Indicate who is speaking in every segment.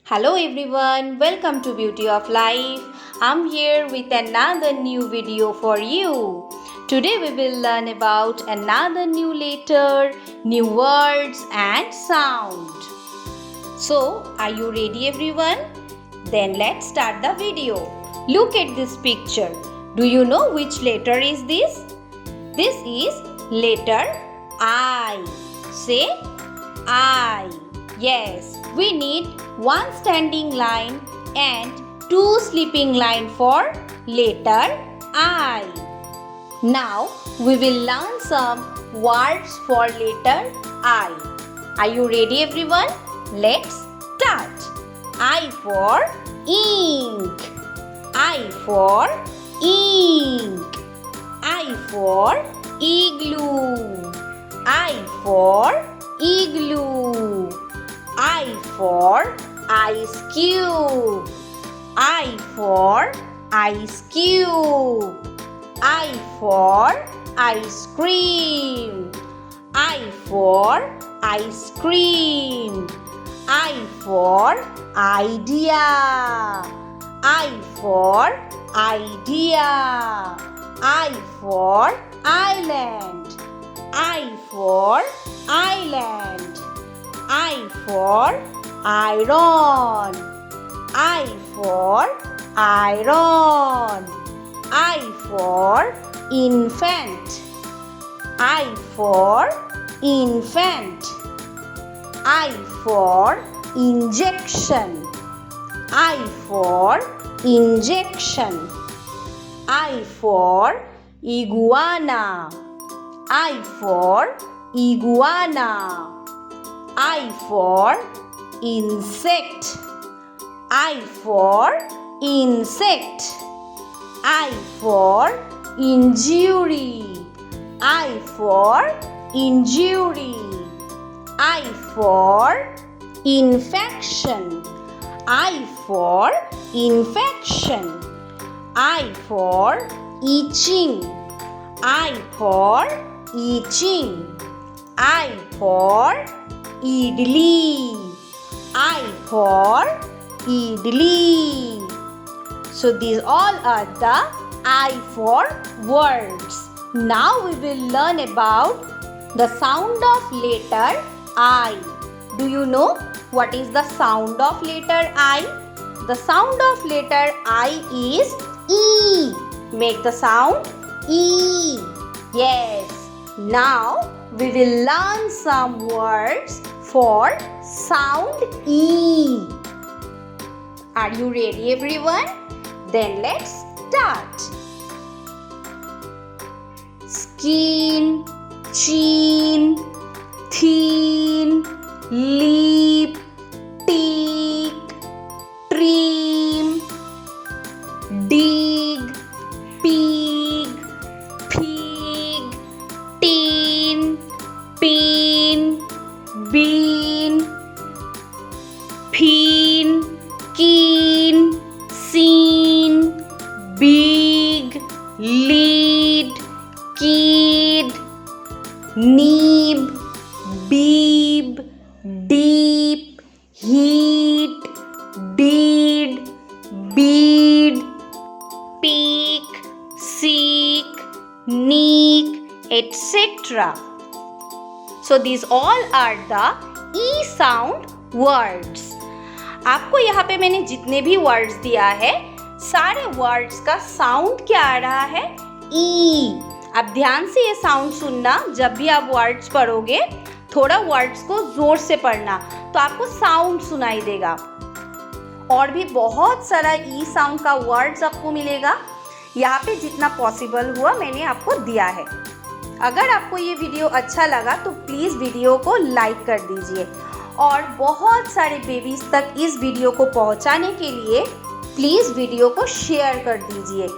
Speaker 1: Hello everyone, welcome to Beauty of Life. I'm here with another new video for you. Today we will learn about another new letter, new words and sound. So, are you ready everyone? Then let's start the video. Look at this picture. Do you know which letter is this? This is letter I. Say I. Yes, we need one standing line and two sleeping line for letter I. Now we will learn some words for letter I. Are you ready everyone? Let's start. I for ink. I for ink. I for igloo. I for igloo. I for ice cube. I for ice cube. I for ice cream. I for ice cream. I for idea. I for idea. I for island. I for island. I for iron. I for iron. I for infant. I for infant. I for injection. I for injection. I for iguana. I for iguana. I for insect. I for insect. I for injury. I for injury. I for infection. I for infection. I for itching. I for itching. I for idli. I for idli. So these all are the I for words. Now we will learn about the sound of letter I. Do you know what is the sound of letter I? The sound of letter I is E. Make the sound E. Yes. Now we will learn some words for sound E. Are you ready everyone? Then let's start. Skin, chin, thin, lip, tick, trim, dig, pig, pig, tin, pin, bean, pin, keen, seen, big, lead, kid, nib, beeb, deep, heat, did, bead, peak, seek, neek, etc. So these all are the E sound words. आपको यहाँ पे मैंने जितने भी words दिया है सारे words का साउंड क्या आ रहा है ई. अब ध्यान से ये साउंड सुनना. जब भी आप वर्ड्स पढ़ोगे थोड़ा वर्ड्स को जोर से पढ़ना तो आपको साउंड सुनाई देगा. और भी बहुत सारा ई साउंड का वर्ड्स आपको मिलेगा. यहाँ पे जितना पॉसिबल हुआ मैंने आपको दिया है. अगर आपको ये वीडियो अच्छा लगा तो प्लीज़ वीडियो को लाइक कर दीजिए और बहुत सारे बेबीज़ तक इस वीडियो को पहुंचाने के लिए प्लीज़ वीडियो को शेयर कर दीजिए.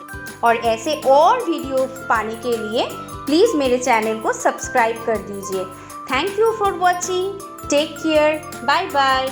Speaker 1: और ऐसे और वीडियो पाने के लिए प्लीज़ मेरे चैनल को सब्सक्राइब कर दीजिए. Thank you for watching. Take care. Bye bye.